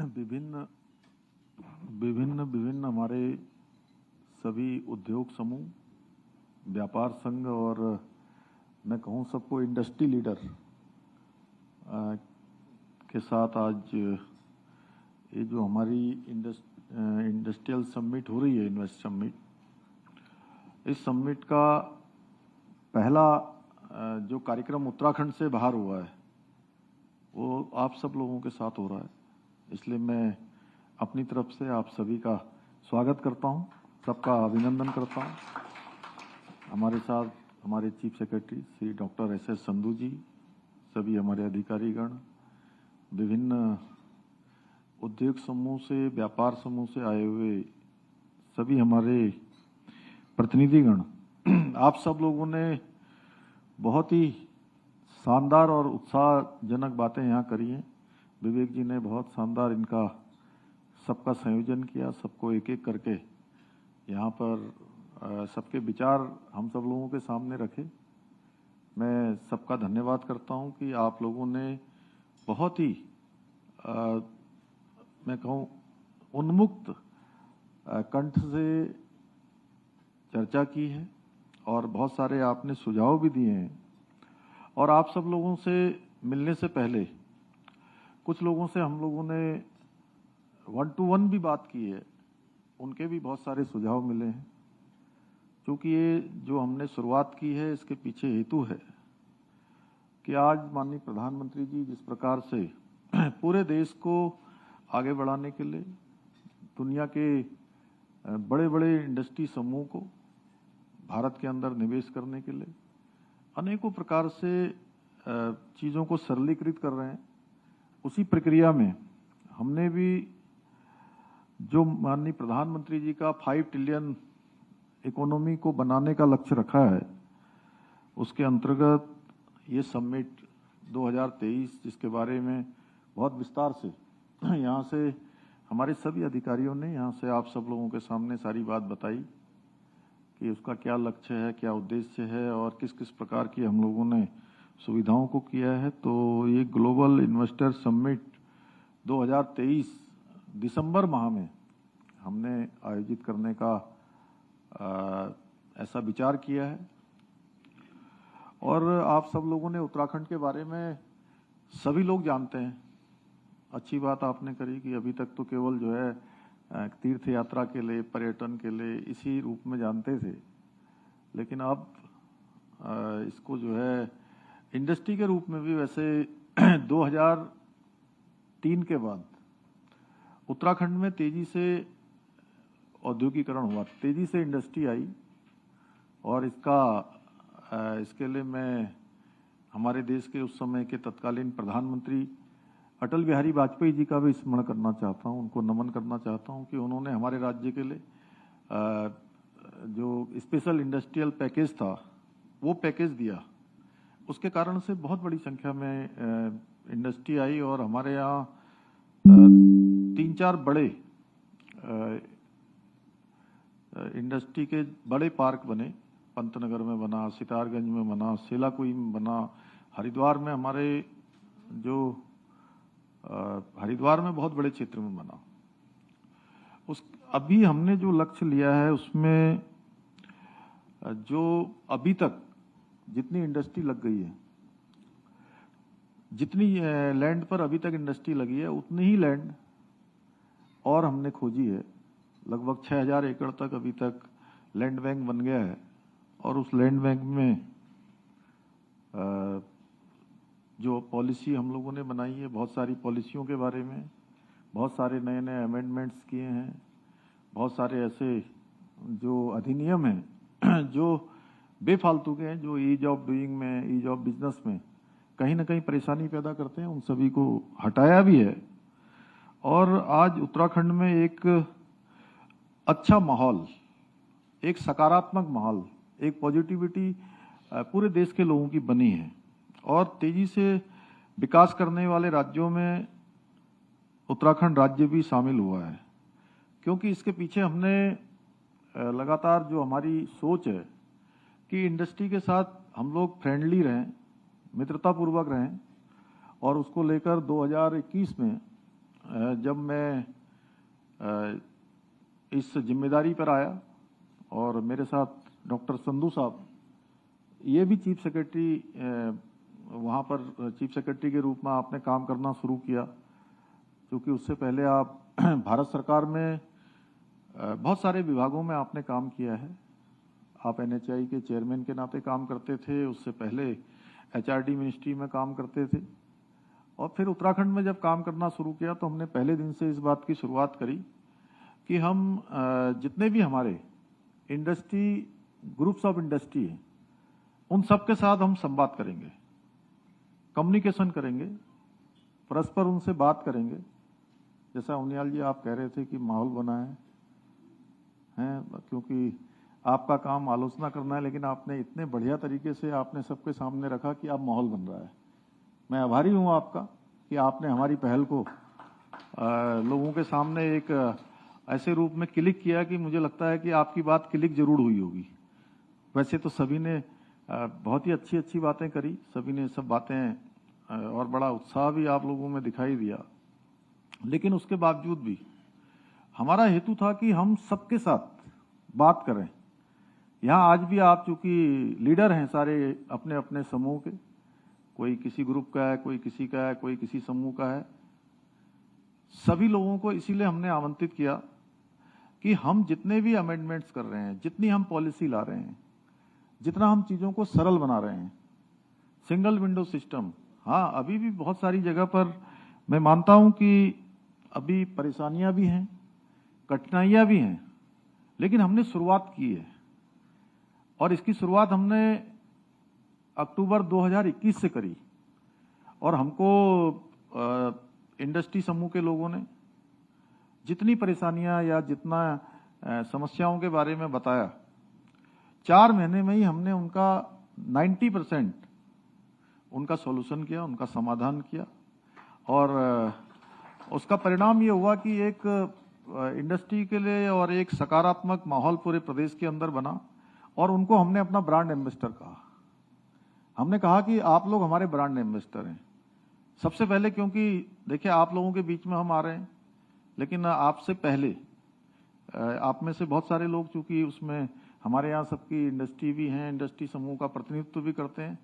विभिन्न विभिन्न विभिन्न हमारे सभी उद्योग समूह, व्यापार संघ और मैं कहूँ सबको इंडस्ट्री लीडर के साथ आज ये जो हमारी इंडस्ट्रियल समिट हो रही है, इन्वेस्ट समिट, इस समिट का पहला जो कार्यक्रम उत्तराखंड से बाहर हुआ है वो आप सब लोगों के साथ हो रहा है। इसलिए मैं अपनी तरफ से आप सभी का स्वागत करता हूं, सबका अभिनंदन करता हूं। हमारे साथ हमारे chief secretary Shri doctor S S. Sandhu ji, सभी हमारे अधिकारीगण, विभिन्न उद्योग समूह से, व्यापार समूह से आए हुए सभी हमारे प्रतिनिधिगण, आप सब लोगों ने बहुत ही शानदार और उत्साहजनक बातें यहाँ करी हैं। विवेक जी ने बहुत शानदार इनका सबका संयोजन किया, सबको एक एक करके यहाँ पर सबके विचार हम सब लोगों के सामने रखे। मैं सबका धन्यवाद करता हूँ कि आप लोगों ने बहुत ही मैं कहूँ उन्मुक्त कंठ से चर्चा की है और बहुत सारे आपने सुझाव भी दिए हैं। और आप सब लोगों से मिलने से पहले कुछ लोगों से हम लोगों ने 1-to-1 भी बात की है, उनके भी बहुत सारे सुझाव मिले हैं। क्योंकि ये जो हमने शुरुआत की है इसके पीछे हेतु है कि आज माननीय प्रधानमंत्री जी जिस प्रकार से पूरे देश को आगे बढ़ाने के लिए, दुनिया के बड़े बड़े इंडस्ट्री समूह को भारत के अंदर निवेश करने के लिए अनेकों प्रकार से चीज़ों को सरलीकृत कर रहे हैं, उसी प्रक्रिया में हमने भी जो माननीय प्रधानमंत्री जी का 5 ट्रिलियन इकोनॉमी को बनाने का लक्ष्य रखा है, उसके अंतर्गत ये समिट 2023 जिसके बारे में बहुत विस्तार से यहाँ से हमारे सभी अधिकारियों ने यहाँ से आप सब लोगों के सामने सारी बात बताई कि उसका क्या लक्ष्य है, क्या उद्देश्य है और किस किस प्रकार की हम लोगों ने सुविधाओं को किया है। तो ये ग्लोबल इन्वेस्टर समिट 2023 दिसंबर माह में हमने आयोजित करने का ऐसा विचार किया है। और आप सब लोगों ने उत्तराखंड के बारे में सभी लोग जानते हैं। अच्छी बात आपने करी कि अभी तक तो केवल जो है तीर्थ यात्रा के लिए, पर्यटन के लिए इसी रूप में जानते थे, लेकिन अब इसको जो है इंडस्ट्री के रूप में भी वैसे 2003 के बाद उत्तराखंड में तेजी से औद्योगिकरण हुआ, तेजी से इंडस्ट्री आई। और इसके लिए मैं हमारे देश के उस समय के तत्कालीन प्रधानमंत्री अटल बिहारी वाजपेयी जी का भी स्मरण करना चाहता हूं, उनको नमन करना चाहता हूं कि उन्होंने हमारे राज्य के लिए जो स्पेशल इंडस्ट्रियल पैकेज था वो पैकेज दिया। उसके कारण से बहुत बड़ी संख्या में इंडस्ट्री आई और हमारे यहाँ 3-4 बड़े इंडस्ट्री के बड़े पार्क बने। पंतनगर में बना, सितारगंज में बना, सेलाकुई में बना, हरिद्वार में हमारे जो हरिद्वार में बहुत बड़े क्षेत्र में बना। अभी हमने जो लक्ष्य लिया है उसमें जो अभी तक जितनी इंडस्ट्री लग गई है, जितनी लैंड पर अभी तक इंडस्ट्री लगी है, उतनी ही लैंड और हमने खोजी है। लगभग 6000 एकड़ तक अभी तक लैंड बैंक बन गया है। और उस लैंड बैंक में जो पॉलिसी हम लोगों ने बनाई है, बहुत सारी पॉलिसियों के बारे में बहुत सारे नए नए अमेंडमेंट्स किए हैं। बहुत सारे ऐसे जो अधिनियम हैं जो बेफालतू के हैं, जो ईज ऑफ डूइंग में, ईज ऑफ बिजनेस में कहीं ना कहीं परेशानी पैदा करते हैं, उन सभी को हटाया भी है। और आज उत्तराखंड में एक अच्छा माहौल, एक सकारात्मक माहौल, एक पॉजिटिविटी पूरे देश के लोगों की बनी है। और तेजी से विकास करने वाले राज्यों में उत्तराखंड राज्य भी शामिल हुआ है। क्योंकि इसके पीछे हमने लगातार जो हमारी सोच है कि इंडस्ट्री के साथ हम लोग फ्रेंडली रहें, मित्रतापूर्वक रहें, और उसको लेकर 2021 में जब मैं इस जिम्मेदारी पर आया और मेरे साथ डॉक्टर संधू साहब, ये भी चीफ सेक्रेटरी, वहाँ पर चीफ सेक्रेटरी के रूप में आपने काम करना शुरू किया, क्योंकि उससे पहले आप भारत सरकार में बहुत सारे विभागों में आपने काम किया है। आप NHI के चेयरमैन के नाते काम करते थे, उससे पहले HRD मिनिस्ट्री में काम करते थे, और फिर उत्तराखंड में जब काम करना शुरू किया तो हमने पहले दिन से इस बात की शुरुआत करी कि हम जितने भी हमारे इंडस्ट्री, ग्रुप्स ऑफ इंडस्ट्री हैं, उन सब के साथ हम संवाद करेंगे, कम्युनिकेशन करेंगे, परस्पर उनसे बात करेंगे। जैसा उनियाल जी आप कह रहे थे कि माहौल बना है, क्योंकि आपका काम आलोचना करना है, लेकिन आपने इतने बढ़िया तरीके से आपने सबके सामने रखा कि अब माहौल बन रहा है। मैं आभारी हूं आपका कि आपने हमारी पहल को लोगों के सामने एक ऐसे रूप में क्लिक किया कि मुझे लगता है कि आपकी बात क्लिक जरूर हुई होगी। वैसे तो सभी ने बहुत ही अच्छी अच्छी बातें करी, सभी ने सब बातें, और बड़ा उत्साह भी आप लोगों में दिखाई दिया, लेकिन उसके बावजूद भी हमारा हेतु था कि हम सबके साथ बात करें। यहाँ आज भी आप चूंकि लीडर हैं सारे अपने अपने समूह के, कोई किसी ग्रुप का है, कोई किसी का है, कोई किसी समूह का है, सभी लोगों को इसीलिए हमने आमंत्रित किया कि हम जितने भी अमेंडमेंट्स कर रहे हैं, जितनी हम पॉलिसी ला रहे हैं, जितना हम चीजों को सरल बना रहे हैं, सिंगल विंडो सिस्टम, हाँ अभी भी बहुत सारी जगह पर मैं मानता हूं कि अभी परेशानियां भी हैं, कठिनाइयां भी हैं, लेकिन हमने शुरुआत की है। और इसकी शुरुआत हमने अक्टूबर 2021 से करी, और हमको इंडस्ट्री समूह के लोगों ने जितनी परेशानियां या जितना समस्याओं के बारे में बताया, 4 महीने में ही हमने उनका 90% उनका सॉल्यूशन किया, उनका समाधान किया। और उसका परिणाम ये हुआ कि एक इंडस्ट्री के लिए और एक सकारात्मक माहौल पूरे प्रदेश के अंदर बना, और उनको हमने अपना ब्रांड एम्बेसडर कहा। हमने कहा कि आप लोग हमारे ब्रांड एम्बेसडर हैं सबसे पहले, क्योंकि देखिए आप लोगों के बीच में हम आ रहे हैं, लेकिन आपसे पहले आप में से बहुत सारे लोग चूंकि उसमें हमारे यहाँ सबकी इंडस्ट्री भी हैं, इंडस्ट्री समूह का प्रतिनिधित्व भी करते हैं,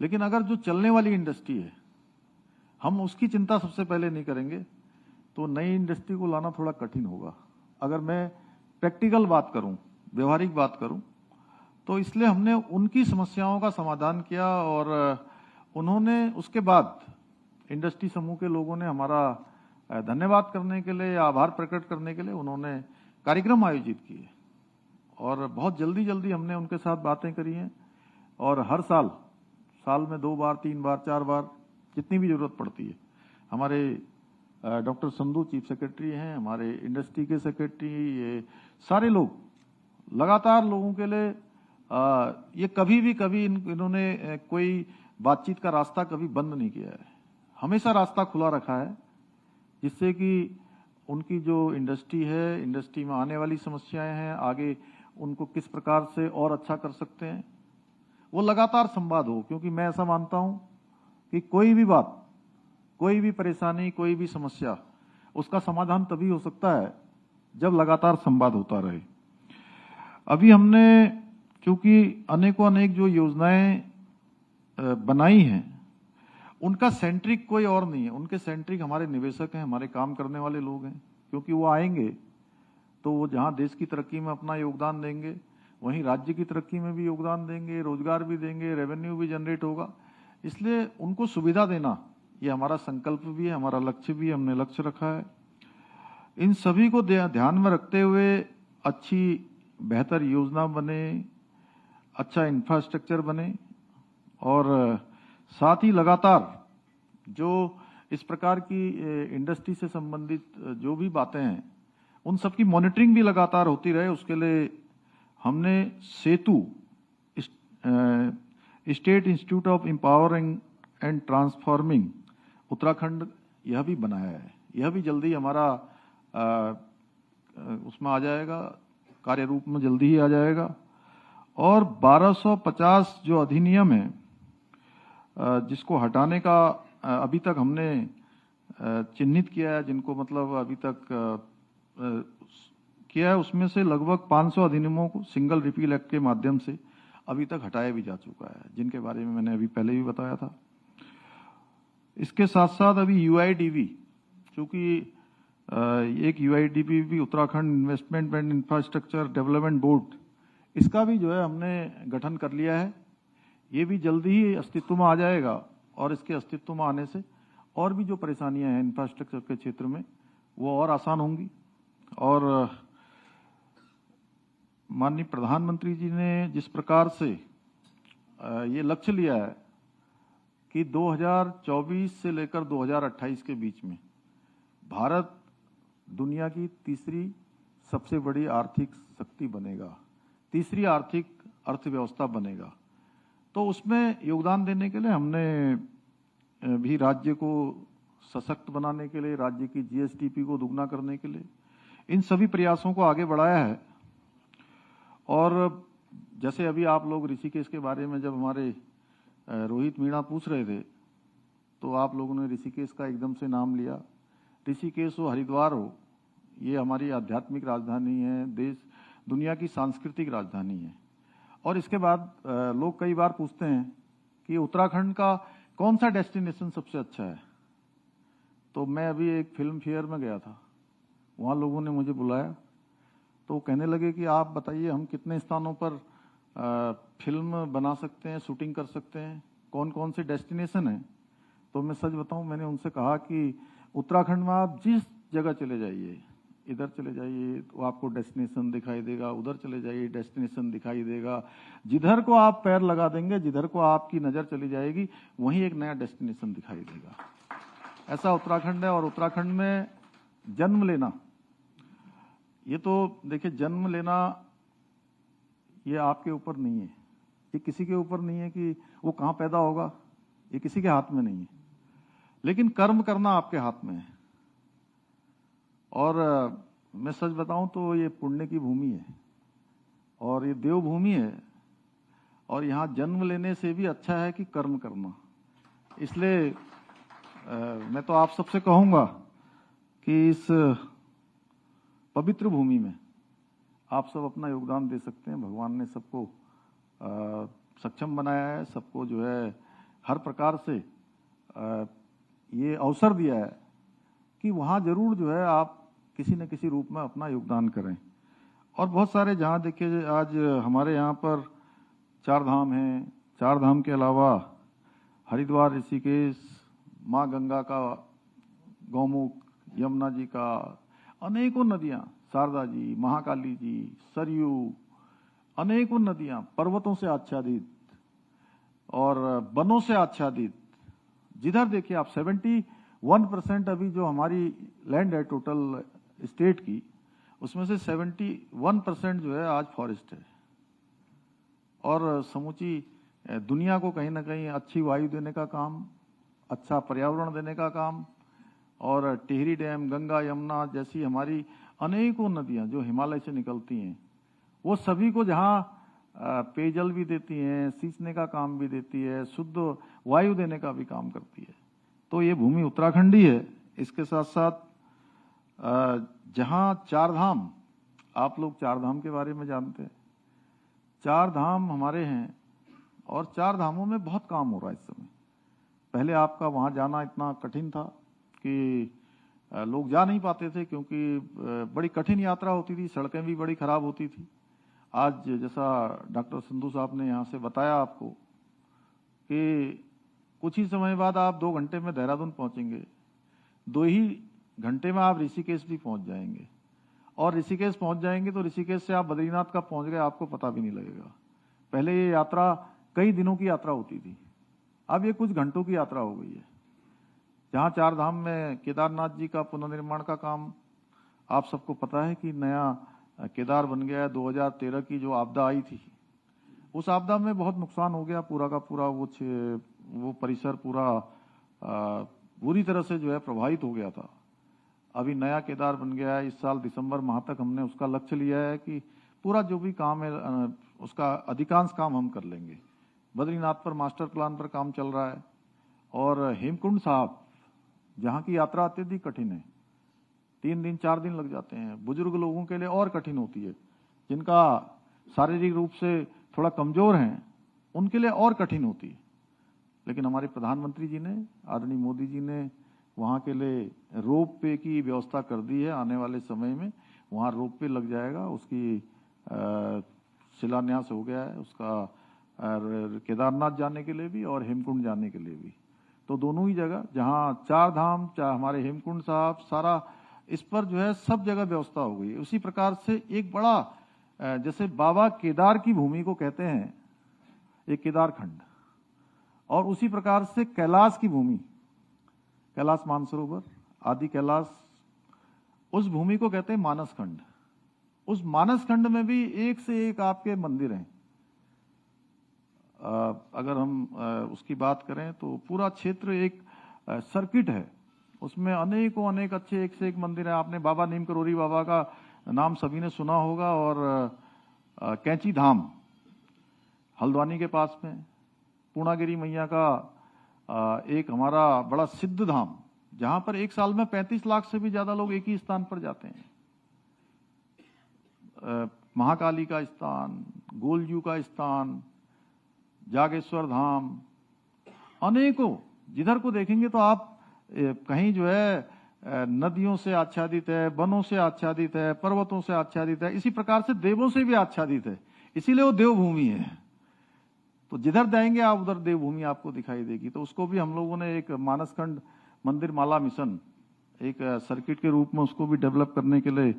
लेकिन अगर जो चलने वाली इंडस्ट्री है हम उसकी चिंता सबसे पहले नहीं करेंगे तो नई इंडस्ट्री को लाना थोड़ा कठिन होगा। अगर मैं प्रैक्टिकल बात करूं, व्यवहारिक बात करूं, तो इसलिए हमने उनकी समस्याओं का समाधान किया, और उन्होंने उसके बाद इंडस्ट्री समूह के लोगों ने हमारा धन्यवाद करने के लिए, आभार प्रकट करने के लिए उन्होंने कार्यक्रम आयोजित किए, और बहुत जल्दी जल्दी हमने उनके साथ बातें करी हैं। और हर साल में 2 बार, 3 बार, 4 बार जितनी भी जरूरत पड़ती है, हमारे डॉक्टर संधू चीफ सेक्रेटरी हैं, हमारे इंडस्ट्री के सेक्रेटरी, ये सारे लोग लगातार लोगों के लिए ये कभी इन्होंने कोई बातचीत का रास्ता कभी बंद नहीं किया है, हमेशा रास्ता खुला रखा है, जिससे कि उनकी जो इंडस्ट्री है, इंडस्ट्री में आने वाली समस्याएं हैं, आगे उनको किस प्रकार से और अच्छा कर सकते हैं, वो लगातार संवाद हो। क्योंकि मैं ऐसा मानता हूं कि कोई भी बात, कोई भी परेशानी, कोई भी समस्या, उसका समाधान तभी हो सकता है जब लगातार संवाद होता रहे। अभी हमने चूंकि अनेकों अनेक जो योजनाएं बनाई हैं, उनका सेंट्रिक कोई और नहीं है, उनके सेंट्रिक हमारे निवेशक हैं, हमारे काम करने वाले लोग हैं। क्योंकि वो आएंगे तो वो जहां देश की तरक्की में अपना योगदान देंगे, वहीं राज्य की तरक्की में भी योगदान देंगे, रोजगार भी देंगे, रेवेन्यू भी जनरेट होगा। इसलिए उनको सुविधा देना ये हमारा संकल्प भी है, हमारा लक्ष्य भी, हमने लक्ष्य रखा है। इन सभी को ध्यान में रखते हुए अच्छी बेहतर योजना बने, अच्छा इंफ्रास्ट्रक्चर बने, और साथ ही लगातार जो इस प्रकार की इंडस्ट्री से संबंधित जो भी बातें हैं, उन सब की मॉनिटरिंग भी लगातार होती रहे। उसके लिए हमने Setu, state institute of empowering and transforming Uttarakhand, यह भी बनाया है। यह भी जल्दी हमारा उसमें आ जाएगा, कार्य रूप में जल्दी ही आ जाएगा। और 1250 जो अधिनियम है, जिसको हटाने का अभी तक हमने चिन्हित किया है, जिनको मतलब अभी तक किया है, उसमें से लगभग 500 अधिनियमों को सिंगल रिपील एक्ट के माध्यम से अभी तक हटाया भी जा चुका है, जिनके बारे में मैंने अभी पहले भी बताया था। इसके साथ साथ अभी यूआईडीबी, चूंकि एक यूआईडीबी भी Uttarakhand investment and infrastructure development board, इसका भी जो है हमने गठन कर लिया है। ये भी जल्दी ही अस्तित्व में आ जाएगा और इसके अस्तित्व में आने से और भी जो परेशानियां हैं इंफ्रास्ट्रक्चर के क्षेत्र में वो और आसान होंगी। और माननीय प्रधानमंत्री जी ने जिस प्रकार से ये लक्ष्य लिया है कि 2024 से लेकर 2028 के बीच में भारत दुनिया की तीसरी सबसे बड़ी आर्थिक शक्ति बनेगा, तीसरी आर्थिक अर्थव्यवस्था बनेगा, तो उसमें योगदान देने के लिए हमने भी राज्य को सशक्त बनाने के लिए, राज्य की जीएसडीपी को दुगना करने के लिए इन सभी प्रयासों को आगे बढ़ाया है। और जैसे अभी आप लोग ऋषिकेश के बारे में जब हमारे रोहित मीणा पूछ रहे थे, तो आप लोगों ने ऋषिकेश का एकदम से नाम लिया। ऋषिकेश हो, हरिद्वार हो, ये हमारी आध्यात्मिक राजधानी है, देश दुनिया की सांस्कृतिक राजधानी है। और इसके बाद लोग कई बार पूछते हैं कि उत्तराखंड का कौन सा डेस्टिनेशन सबसे अच्छा है। तो मैं अभी एक फिल्म फेयर में गया था, वहाँ लोगों ने मुझे बुलाया, तो कहने लगे कि आप बताइए हम कितने स्थानों पर फिल्म बना सकते हैं, शूटिंग कर सकते हैं, कौन कौन से डेस्टिनेशन हैं। तो मैं सच बताऊं, मैंने उनसे कहा कि उत्तराखंड में आप जिस जगह चले जाइए, इधर चले जाइए तो आपको डेस्टिनेशन दिखाई देगा, उधर चले जाइए डेस्टिनेशन दिखाई देगा, जिधर को आप पैर लगा देंगे, जिधर को आपकी नज़र चली जाएगी, वहीं एक नया डेस्टिनेशन दिखाई देगा। ऐसा उत्तराखंड है। और उत्तराखंड में जन्म लेना, ये तो देखिए जन्म लेना ये आपके ऊपर नहीं है, ये किसी के ऊपर नहीं है कि वो कहाँ पैदा होगा, ये किसी के हाथ में नहीं है, लेकिन कर्म करना आपके हाथ में है। और मैं सच बताऊं तो ये पुण्य की भूमि है और ये देवभूमि है, और यहाँ जन्म लेने से भी अच्छा है कि कर्म करना। इसलिए मैं तो आप सबसे कहूँगा कि इस पवित्र भूमि में आप सब अपना योगदान दे सकते हैं। भगवान ने सबको सक्षम बनाया है, सबको जो है हर प्रकार से ये अवसर दिया है कि वहाँ जरूर जो है आप किसी न किसी रूप में अपना योगदान करें। और बहुत सारे जहाँ देखिए आज हमारे यहाँ पर 4 धाम हैं, 4 धाम के अलावा हरिद्वार, ऋषिकेश, माँ गंगा का गौमुख, यमुना जी का, अनेकों नदियाँ, शारदा जी, महाकाली जी, सरयू, अनेकों नदियाँ पर्वतों से आच्छादित और वनों से आच्छादित, जिधर देखिए आप 71% अभी जो हमारी लैंड है टोटल स्टेट की, उसमें से 71% जो है आज फॉरेस्ट है। और समूची दुनिया को कहीं ना कहीं अच्छी वायु देने का काम, अच्छा पर्यावरण देने का काम, और टिहरी डैम, गंगा, यमुना जैसी हमारी अनेकों नदियां जो हिमालय से निकलती हैं, वो सभी को जहाँ पेयजल भी देती हैं, सींचने का काम भी देती है, शुद्ध वायु देने का भी काम करती है। तो ये भूमि उत्तराखंडी है। इसके साथ साथ जहाँ 4 धाम, आप लोग 4 धाम के बारे में जानते हैं, 4 धाम हमारे हैं और 4 धामों में बहुत काम हो रहा है इस समय। पहले आपका वहाँ जाना इतना कठिन था कि लोग जा नहीं पाते थे, क्योंकि बड़ी कठिन यात्रा होती थी, सड़कें भी बड़ी खराब होती थी। आज जैसा डॉक्टर संधू साहब ने यहाँ से बताया आपको कि कुछ ही समय बाद आप 2 घंटे में देहरादून पहुँचेंगे, 2 ही घंटे में आप ऋषिकेश भी पहुँच जाएंगे, और ऋषिकेश पहुँच जाएंगे तो ऋषिकेश से आप बद्रीनाथ कब पहुँच गए आपको पता भी नहीं लगेगा। पहले ये यात्रा कई दिनों की यात्रा होती थी, अब ये कुछ घंटों की यात्रा हो गई है। जहाँ 4 धाम में केदारनाथ जी का पुनर्निर्माण का काम आप सबको पता है कि नया केदार बन गया है। 2013 की जो आपदा आई थी, उस आपदा में बहुत नुकसान हो गया, पूरा का पूरा वो परिसर पूरा बुरी तरह से जो है प्रभावित हो गया था। अभी नया केदार बन गया है। इस साल दिसंबर माह तक हमने उसका लक्ष्य लिया है कि पूरा जो भी काम है उसका अधिकांश काम हम कर लेंगे। बद्रीनाथ पर मास्टर प्लान पर काम चल रहा है, और हेमकुंड साहब जहाँ की यात्रा अत्यधिक कठिन है, 3 दिन 4 दिन लग जाते हैं। बुजुर्ग लोगों के लिए और कठिन होती है, जिनका शारीरिक रूप से थोड़ा कमजोर हैं उनके लिए और कठिन होती है। लेकिन हमारे प्रधानमंत्री जी ने, आदरणीय मोदी जी ने वहाँ के लिए रोप वे की व्यवस्था कर दी है। आने वाले समय में वहाँ रोप वे लग जाएगा, उसकी शिलान्यास हो गया है उसका, केदारनाथ जाने के लिए भी और हेमकुंड जाने के लिए भी। तो दोनों ही जगह, जहाँ 4 धाम, चाहे हमारे हेमकुंड साहब, सारा इस पर जो है सब जगह व्यवस्था हो गई है। उसी प्रकार से एक बड़ा, जैसे बाबा केदार की भूमि को कहते हैं एक केदारखंड, और उसी प्रकार से कैलाश की भूमि, कैलाश मानसरोवर आदि कैलाश, उस भूमि को कहते हैं मानस खंड। उस मानस खंड में भी एक से एक आपके मंदिर हैं। अगर हम उसकी बात करें तो पूरा क्षेत्र एक सर्किट है, उसमें अनेकों अनेक अच्छे एक से एक मंदिर है। आपने बाबा नीम करोली बाबा का नाम सभी ने सुना होगा, और कैंची धाम हल्द्वानी के पास में, पूर्णागिरी मैया का एक हमारा बड़ा सिद्ध धाम, जहां पर एक साल में 35 लाख से भी ज्यादा लोग एक ही स्थान पर जाते हैं। महाकाली का स्थान, गोलजू का स्थान, जागेश्वर धाम, अनेकों, जिधर को देखेंगे तो आप कहीं जो है नदियों से आच्छादित है, वनों से आच्छादित है, पर्वतों से आच्छादित है, इसी प्रकार से देवों से भी आच्छादित है, इसीलिए वो देवभूमि है। तो जिधर जाएंगे आप उधर देवभूमि आपको दिखाई देगी। तो उसको भी हम लोगों ने एक मानसखंड मंदिर माला मिशन, एक सर्किट के रूप में उसको भी डेवलप करने के लिए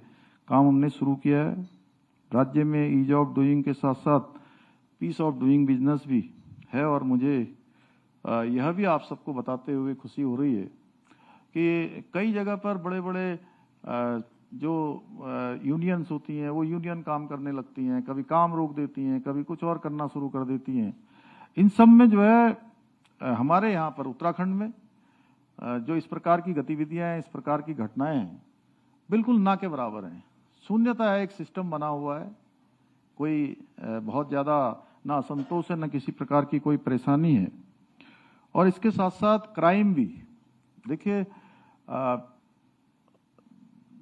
काम हमने शुरू किया है। राज्य में ईज ऑफ डूइंग के साथ साथ पीस ऑफ डूइंग बिजनेस भी है, और मुझे यह भी आप सबको बताते हुए खुशी हो रही है कि कई जगह पर बड़े बड़े जो यूनियंस होती हैं वो यूनियन काम करने लगती हैं, कभी काम रोक देती हैं, कभी कुछ और करना शुरू कर देती हैं। इन सब में जो है हमारे यहाँ पर उत्तराखंड में जो इस प्रकार की गतिविधियां हैं, इस प्रकार की घटनाएं हैं, बिल्कुल ना के बराबर हैं। शून्यता है, एक सिस्टम बना हुआ है, कोई बहुत ज्यादा ना असंतोष है, ना किसी प्रकार की कोई परेशानी है। और इसके साथ साथ क्राइम भी, देखिए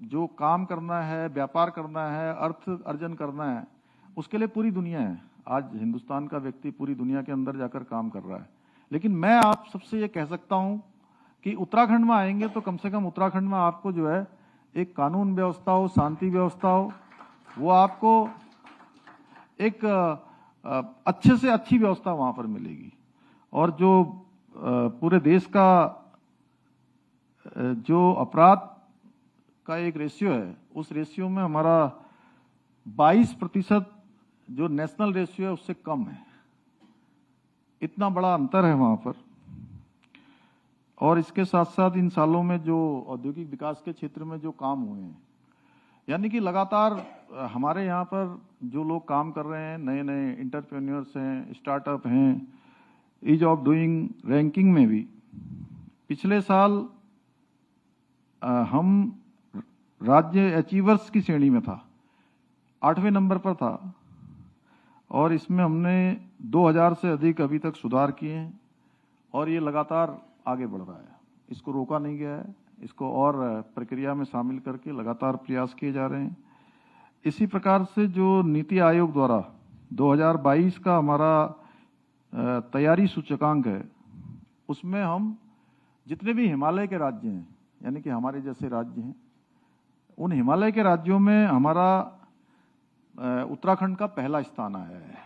जो काम करना है, व्यापार करना है, अर्थ अर्जन करना है, उसके लिए पूरी दुनिया है। आज हिंदुस्तान का व्यक्ति पूरी दुनिया के अंदर जाकर काम कर रहा है। लेकिन मैं आप सबसे ये कह सकता हूं कि उत्तराखंड में आएंगे तो कम से कम उत्तराखंड में आपको जो है एक कानून व्यवस्था हो, शांति व्यवस्था हो, वो आपको एक अच्छे से अच्छी व्यवस्था वहां पर मिलेगी। और जो पूरे देश का जो अपराध का एक रेशियो है, उस रेशियो में हमारा 22% जो नेशनल रेशियो है उससे कम है। इतना बड़ा अंतर है वहां पर। और इसके साथ साथ इन सालों में जो औद्योगिक विकास के क्षेत्र में जो काम हुए हैं, यानी कि लगातार हमारे यहाँ पर जो लोग काम कर रहे हैं, नए नए इंटरप्रेन्योर्स हैं, स्टार्टअप हैं, ईज ऑफ डूइंग रैंकिंग में भी पिछले साल हम राज्य अचीवर्स की श्रेणी में था, 8वें नंबर पर था, और इसमें हमने 2000 से अधिक अभी तक सुधार किए हैं, और ये लगातार आगे बढ़ रहा है। इसको रोका नहीं गया है, इसको और प्रक्रिया में शामिल करके लगातार प्रयास किए जा रहे हैं। इसी प्रकार से जो नीति आयोग द्वारा 2022 का हमारा तैयारी सूचकांक है, उसमें हम जितने भी हिमालय के राज्य हैं, यानी कि हमारे जैसे राज्य हैं, उन हिमालय के राज्यों में हमारा उत्तराखंड का पहला स्थान आया है,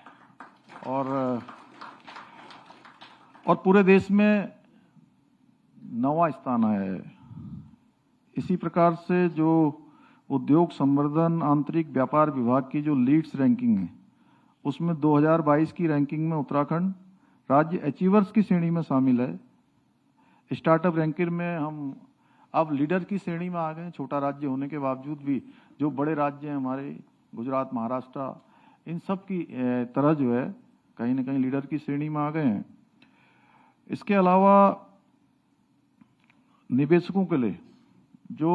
और पूरे देश में 9वां स्थान आया है। इसी प्रकार से जो उद्योग संवर्धन आंतरिक व्यापार विभाग की जो लीड्स रैंकिंग है, उसमें 2022 की रैंकिंग में उत्तराखंड राज्य अचीवर्स की श्रेणी में शामिल है। स्टार्टअप रैंकिंग में हम अब लीडर की श्रेणी में आ गए। छोटा राज्य होने के बावजूद भी जो बड़े राज्य हैं हमारे, गुजरात, महाराष्ट्र, इन सब की तरह जो है कहीं ना कहीं लीडर की श्रेणी में आ गए हैं। इसके अलावा निवेशकों के लिए जो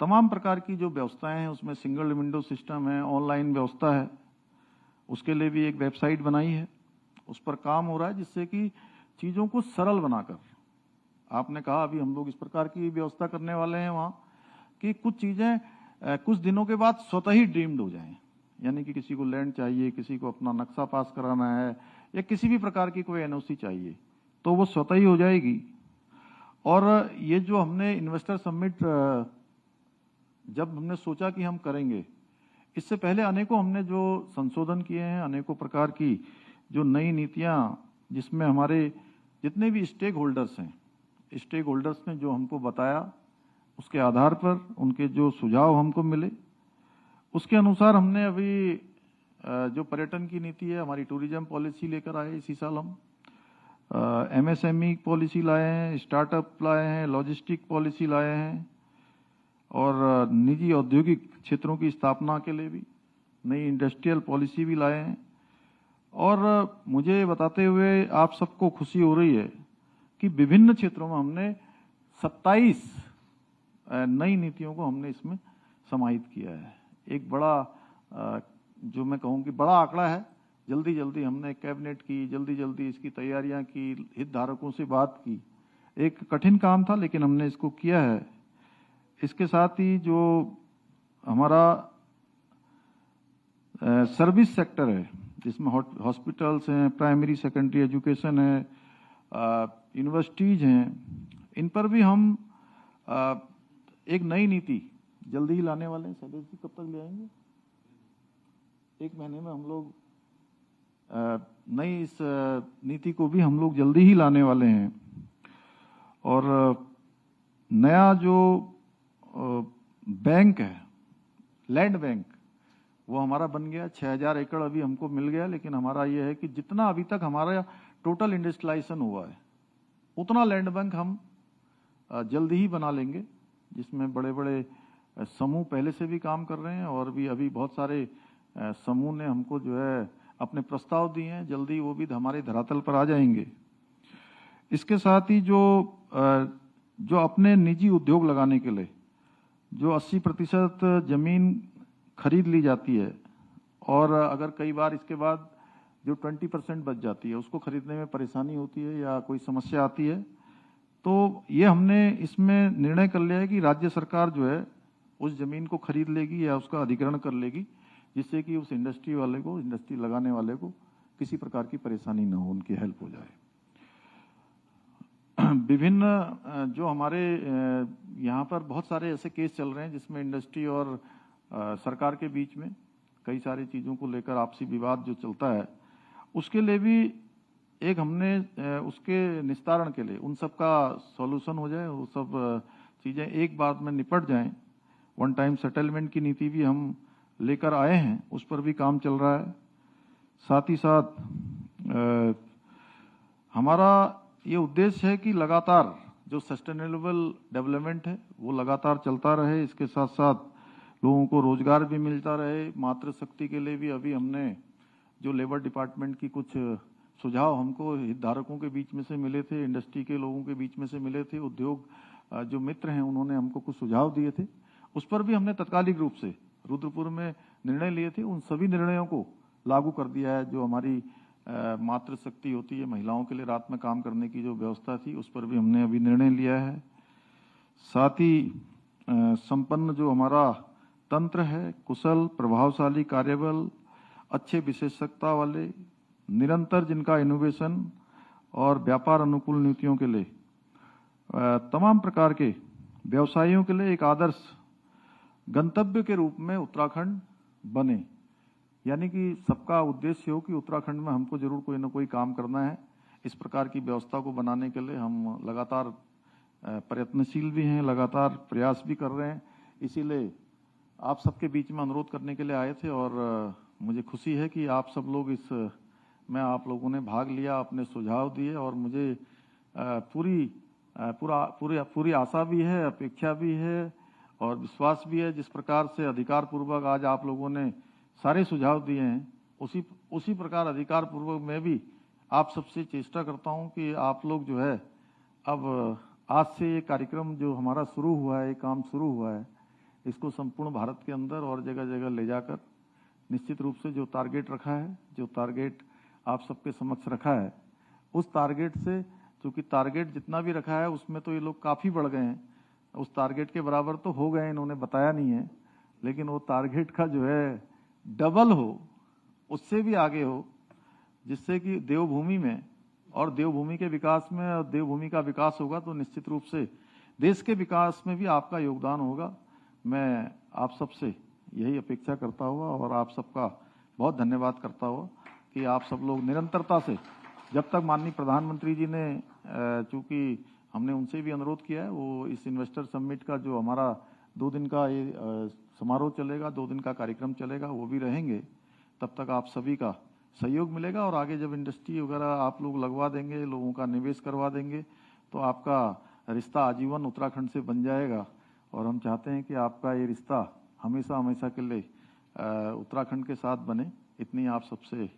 तमाम प्रकार की जो व्यवस्थाएं हैं, उसमें सिंगल विंडो सिस्टम है, ऑनलाइन व्यवस्था है, उसके लिए भी एक वेबसाइट बनाई है, उस पर काम हो रहा है, जिससे कि चीज़ों को सरल बनाकर आपने कहा अभी हम लोग इस प्रकार की व्यवस्था करने वाले हैं वहाँ कि कुछ चीज़ें कुछ दिनों के बाद स्वतः ही डीम्ड हो जाएं, यानी कि किसी को लैंड चाहिए, किसी को अपना नक्शा पास कराना है या किसी भी प्रकार की कोई एनओसी चाहिए तो वो स्वतः ही हो जाएगी। और ये जो हमने इन्वेस्टर समिट जब हमने सोचा कि हम करेंगे, इससे पहले अनेकों हमने जो संशोधन किए हैं, अनेकों प्रकार की जो नई नीतियां, जिसमें हमारे जितने भी स्टेक होल्डर्स हैं, स्टेक होल्डर्स ने जो हमको बताया, उसके आधार पर उनके जो सुझाव हमको मिले, उसके अनुसार हमने अभी जो पर्यटन की नीति है, हमारी टूरिज्म पॉलिसी लेकर आए इसी साल हम एमएसएमई पॉलिसी लाए हैं, स्टार्टअप लाए हैं, लॉजिस्टिक पॉलिसी लाए हैं और निजी औद्योगिक क्षेत्रों की स्थापना के लिए भी नई इंडस्ट्रियल पॉलिसी भी लाए हैं। और मुझे बताते हुए आप सबको खुशी हो रही है कि विभिन्न क्षेत्रों में हमने 27 नई नीतियों को हमने इसमें समाहित किया है। एक बड़ा जो मैं कहूँ कि बड़ा आंकड़ा है। जल्दी जल्दी हमने कैबिनेट की, जल्दी जल्दी इसकी तैयारियां की, हितधारकों से बात की। एक कठिन काम था लेकिन हमने इसको किया है। इसके साथ ही जो हमारा सर्विस सेक्टर है, जिसमें हॉस्पिटल्स हैं, प्राइमरी सेकेंडरी एजुकेशन है, यूनिवर्सिटीज हैं, इन पर भी हम एक नई नीति जल्दी ही लाने वाले हैं। सैलेश जी कब तक ले आएंगे? 1 महीने में हम लोग नई इस नीति को भी हम लोग जल्दी ही लाने वाले हैं। और नया जो बैंक है, लैंड बैंक, वो हमारा बन गया। 6000 एकड़ अभी हमको मिल गया, लेकिन हमारा ये है कि जितना अभी तक हमारा टोटल इंडस्ट्रियलाइजेशन हुआ है, उतना लैंड बैंक हम जल्दी ही बना लेंगे, जिसमें बड़े बड़े समूह पहले से भी काम कर रहे हैं और भी अभी बहुत सारे समूह ने हमको जो है अपने प्रस्ताव दिए हैं। जल्दी वो भी हमारे धरातल पर आ जाएंगे। इसके साथ ही जो अपने निजी उद्योग लगाने के लिए जो 80% जमीन खरीद ली जाती है और अगर कई बार इसके बाद जो 20% बच जाती है, उसको खरीदने में परेशानी होती है या कोई समस्या आती है, तो ये हमने इसमें निर्णय कर लिया है कि राज्य सरकार जो है उस जमीन को खरीद लेगी या उसका अधिग्रहण कर लेगी, जिससे कि उस इंडस्ट्री वाले को, इंडस्ट्री लगाने वाले को किसी प्रकार की परेशानी न हो, उनकी हेल्प हो जाए। विभिन्न जो हमारे यहाँ पर बहुत सारे ऐसे केस चल रहे हैं जिसमें इंडस्ट्री और सरकार के बीच में कई सारी चीज़ों को लेकर आपसी विवाद जो चलता है, उसके लिए भी एक हमने उसके निस्तारण के लिए उन सब का सॉल्यूशन हो जाए, वो सब चीज़ें एक बार में निपट जाएं। वन टाइम सेटलमेंट की नीति भी हम लेकर आए हैं, उस पर भी काम चल रहा है। साथ ही साथ हमारा ये उद्देश्य है कि लगातार जो सस्टेनेबल डेवलपमेंट है वो लगातार चलता रहे। इसके साथ साथ लोगों को रोजगार भी मिलता रहे। मातृशक्ति के लिए भी अभी हमने जो लेबर डिपार्टमेंट की कुछ सुझाव हमको हितधारकों के बीच में से मिले थे, इंडस्ट्री के लोगों के बीच में से मिले थे, उद्योग जो मित्र हैं उन्होंने हमको कुछ सुझाव दिए थे, उस पर भी हमने तत्कालिक रूप से रुद्रपुर में निर्णय लिए थे। उन सभी निर्णयों को लागू कर दिया है। जो हमारी मातृशक्ति होती है, महिलाओं के लिए रात में काम करने की जो व्यवस्था थी, उस पर भी हमने अभी निर्णय लिया है। साथ ही संपन्न जो हमारा तंत्र है, कुशल प्रभावशाली कार्यबल, अच्छे विशेषज्ञता वाले, निरंतर जिनका इनोवेशन और व्यापार अनुकूल नीतियों के लिए तमाम प्रकार के व्यवसायियों के लिए एक आदर्श गंतव्य के रूप में उत्तराखंड बने। यानी कि सबका उद्देश्य हो कि उत्तराखंड में हमको जरूर कोई ना कोई काम करना है। इस प्रकार की व्यवस्था को बनाने के लिए हम लगातार प्रयत्नशील भी हैं, लगातार प्रयास भी कर रहे हैं। इसीलिए आप सबके बीच में अनुरोध करने के लिए आए थे और मुझे खुशी है कि आप सब लोग में आप लोगों ने भाग लिया, अपने सुझाव दिए और मुझे पूरी आशा भी है, अपेक्षा भी है और विश्वास भी है। जिस प्रकार से अधिकार पूर्वक आज आप लोगों ने सारे सुझाव दिए हैं, उसी प्रकार अधिकार पूर्वक मैं भी आप सबसे चेष्टा करता हूं कि आप लोग जो है अब आज से ये कार्यक्रम जो हमारा शुरू हुआ है, ये काम शुरू हुआ है, इसको संपूर्ण भारत के अंदर और जगह जगह ले जाकर निश्चित रूप से जो टारगेट रखा है, जो टारगेट आप सबके समक्ष रखा है, उस टारगेट से क्योंकि टारगेट जितना भी रखा है उसमें तो ये लोग काफ़ी बढ़ गए हैं। उस टारगेट के बराबर तो हो गए, इन्होंने बताया नहीं है, लेकिन वो टारगेट का जो है डबल हो, उससे भी आगे हो, जिससे कि देवभूमि में और देवभूमि के विकास में, और देवभूमि का विकास होगा तो निश्चित रूप से देश के विकास में भी आपका योगदान होगा। मैं आप सबसे यही अपेक्षा करता हुआ और आप सबका बहुत धन्यवाद करता हुआ कि आप सब लोग निरंतरता से, जब तक माननीय प्रधानमंत्री जी ने, चूंकि हमने उनसे भी अनुरोध किया है, वो इस इन्वेस्टर समिट का जो हमारा 2 दिन का ये समारोह चलेगा, 2 दिन का कार्यक्रम चलेगा, वो भी रहेंगे, तब तक आप सभी का सहयोग मिलेगा। और आगे जब इंडस्ट्री वगैरह आप लोग लगवा देंगे, लोगों का निवेश करवा देंगे, तो आपका रिश्ता आजीवन उत्तराखंड से बन जाएगा। और हम चाहते हैं कि आपका ये रिश्ता हमेशा हमेशा के लिए उत्तराखंड के साथ बने। इतनी आप सबसे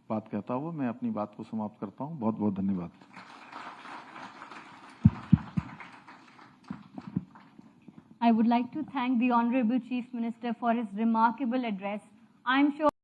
बात कहता हुआ मैं अपनी बात को समाप्त करता हूँ। बहुत बहुत धन्यवाद। I would like to thank the Honorable Chief Minister for his remarkable address. I am sure